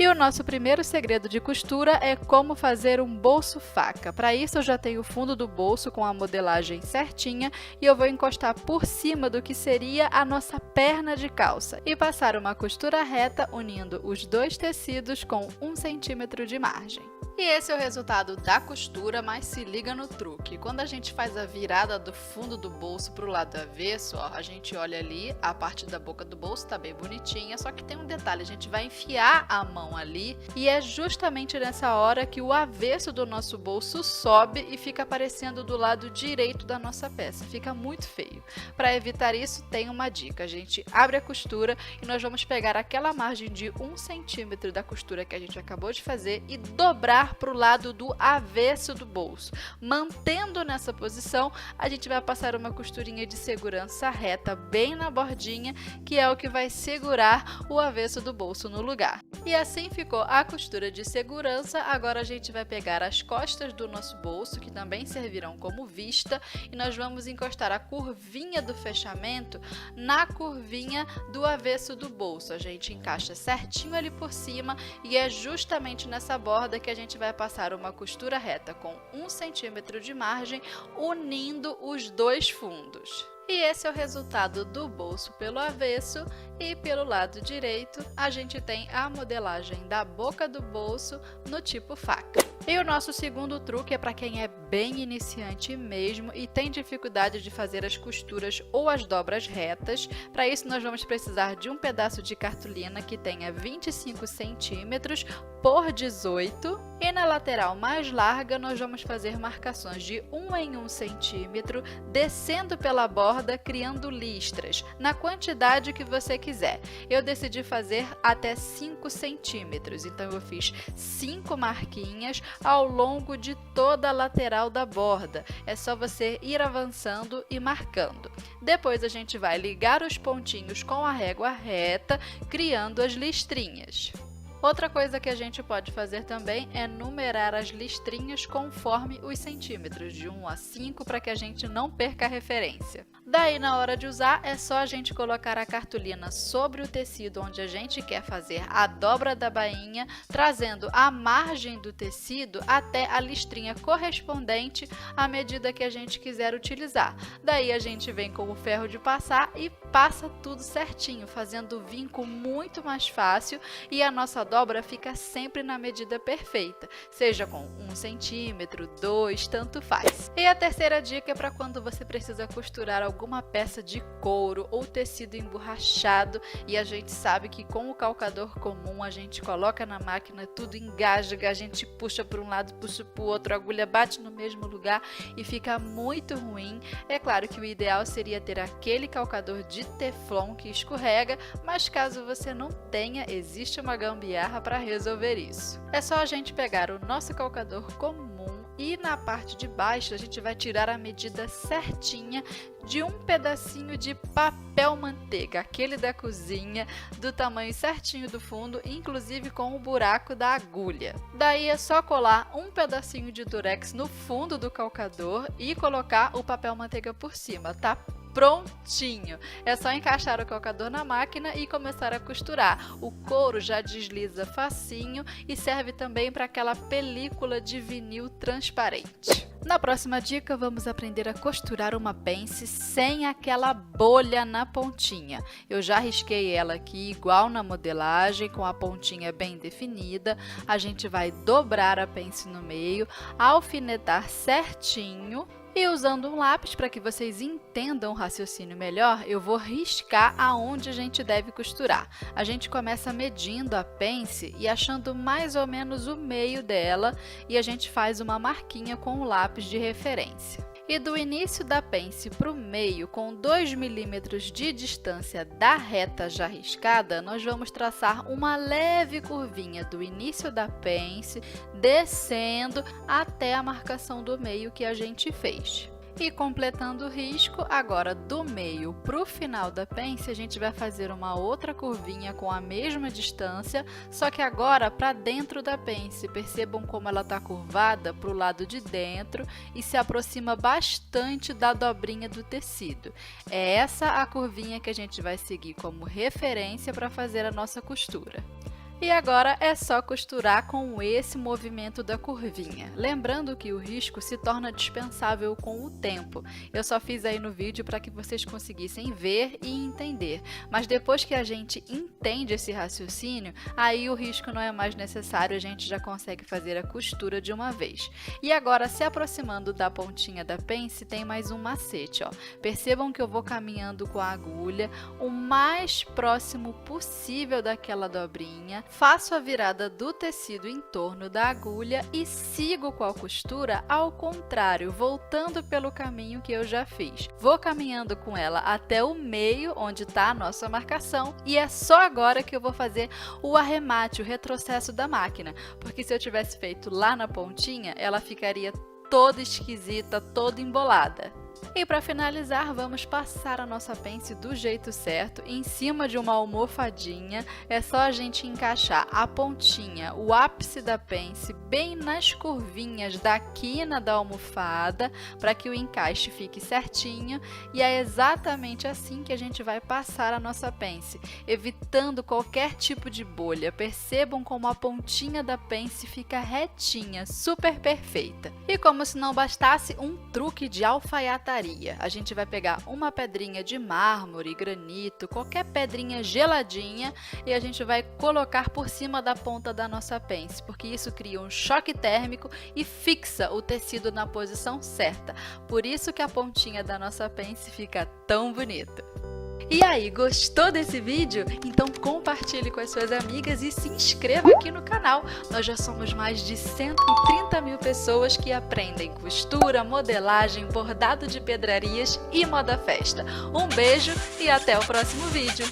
E o nosso primeiro segredo de costura é como fazer um bolso faca. Para isso eu já tenho o fundo do bolso com a modelagem certinha e eu vou encostar por cima do que seria a nossa perna de calça e passar uma costura reta unindo os dois tecidos com 1 centímetro de margem. E esse é o resultado da costura, mas se liga no truque. Quando a gente faz a virada do fundo do bolso para o lado avesso, ó, a gente olha ali, a parte da boca do bolso tá bem bonitinha, só que tem um detalhe, a gente vai enfiar a mão ali e é justamente nessa hora que o avesso do nosso bolso sobe e fica aparecendo do lado direito da nossa peça. Fica muito feio. Para evitar isso, tem uma dica. A gente abre a costura e nós vamos pegar aquela margem de 1 centímetro da costura que a gente acabou de fazer e dobrar para o lado do avesso do bolso. Mantendo nessa posição, a gente vai passar uma costurinha de segurança reta bem na bordinha, que é o que vai segurar o avesso do bolso no lugar. E assim ficou a costura de segurança. Agora a gente vai pegar as costas do nosso bolso, que também servirão como vista, e nós vamos encostar a curvinha do fechamento na curvinha do avesso do bolso. A gente encaixa certinho ali por cima e é justamente nessa borda que a gente vai passar uma costura reta com 1 centímetro de margem, unindo os dois fundos. E esse é o resultado do bolso pelo avesso, e pelo lado direito a gente tem a modelagem da boca do bolso no tipo faca. E o nosso segundo truque é para quem é bem iniciante mesmo e tem dificuldade de fazer as costuras ou as dobras retas. Para isso nós vamos precisar de um pedaço de cartolina que tenha 25 centímetros por 18 e na lateral mais larga nós vamos fazer marcações de 1 em 1 centímetro, descendo pela borda, criando listras na quantidade que você quiser. Eu decidi fazer até 5 centímetros, então eu fiz 5 marquinhas ao longo de toda a lateral da borda. É só você ir avançando e marcando. Depois a gente vai ligar os pontinhos com a régua reta, criando as listrinhas. Outra coisa que a gente pode fazer também é numerar as listrinhas conforme os centímetros, de 1 a 5, para que a gente não perca a referência. Daí, na hora de usar, é só a gente colocar a cartolina sobre o tecido onde a gente quer fazer a dobra da bainha, trazendo a margem do tecido até a listrinha correspondente à medida que a gente quiser utilizar. Daí a gente vem com o ferro de passar e passa tudo certinho, fazendo o vinco muito mais fácil e a nossa dobra fica sempre na medida perfeita, seja com 1 centímetro, 2, tanto faz. E a terceira dica é para quando você precisa costurar alguma peça de couro ou tecido emborrachado e a gente sabe que com o calcador comum a gente coloca na máquina, tudo engasga, a gente puxa para um lado, puxa para o outro, a agulha bate no mesmo lugar e fica muito ruim. É claro que o ideal seria ter aquele calcador de teflon que escorrega, mas caso você não tenha, existe uma gambiarra para resolver isso. É só a gente pegar o nosso calcador comum e na parte de baixo a gente vai tirar a medida certinha de um pedacinho de papel manteiga, aquele da cozinha, do tamanho certinho do fundo, inclusive com o buraco da agulha. Daí é só colar um pedacinho de durex no fundo do calcador e colocar o papel manteiga por cima, tá? Prontinho! É só encaixar o calcador na máquina e começar a costurar. O couro já desliza facinho e serve também para aquela película de vinil transparente. Na próxima dica, vamos aprender a costurar uma pence sem aquela bolha na pontinha. Eu já risquei ela aqui igual na modelagem, com a pontinha bem definida. A gente vai dobrar a pence no meio, alfinetar certinho. E usando um lápis, para que vocês entendam o raciocínio melhor, eu vou riscar aonde a gente deve costurar. A gente começa medindo a pence e achando mais ou menos o meio dela e a gente faz uma marquinha com o lápis de referência. E do início da pence para o meio, com 2 milímetros de distância da reta já riscada, nós vamos traçar uma leve curvinha do início da pence, descendo até a marcação do meio que a gente fez. E completando o risco, agora do meio para o final da pence, a gente vai fazer uma outra curvinha com a mesma distância, só que agora para dentro da pence. Percebam como ela está curvada para o lado de dentro e se aproxima bastante da dobrinha do tecido. É essa a curvinha que a gente vai seguir como referência para fazer a nossa costura. E agora é só costurar com esse movimento da curvinha. Lembrando que o risco se torna dispensável com o tempo. Eu só fiz aí no vídeo para que vocês conseguissem ver e entender. Mas depois que a gente entende esse raciocínio, aí o risco não é mais necessário, a gente já consegue fazer a costura de uma vez. E agora, se aproximando da pontinha da pence, tem mais um macete, ó. Percebam que eu vou caminhando com a agulha o mais próximo possível daquela dobrinha. Faço a virada do tecido em torno da agulha e sigo com a costura ao contrário, voltando pelo caminho que eu já fiz. Vou caminhando com ela até o meio, onde está a nossa marcação, e é só agora que eu vou fazer o arremate, o retrocesso da máquina, porque se eu tivesse feito lá na pontinha, ela ficaria toda esquisita, toda embolada. E para finalizar, vamos passar a nossa pence do jeito certo, em cima de uma almofadinha. É só a gente encaixar a pontinha, o ápice da pence, bem nas curvinhas da quina da almofada, para que o encaixe fique certinho. E é exatamente assim que a gente vai passar a nossa pence, evitando qualquer tipo de bolha. Percebam como a pontinha da pence fica retinha, super perfeita. E como se não bastasse, um truque de alfaiataria. A gente vai pegar uma pedrinha de mármore, granito, qualquer pedrinha geladinha, e a gente vai colocar por cima da ponta da nossa pence, porque isso cria um choque térmico e fixa o tecido na posição certa. Por isso que a pontinha da nossa pence fica tão bonita. E aí, gostou desse vídeo? Então compartilhe com as suas amigas e se inscreva aqui no canal. Nós já somos mais de 130 mil pessoas que aprendem costura, modelagem, bordado de pedrarias e moda festa. Um beijo e até o próximo vídeo!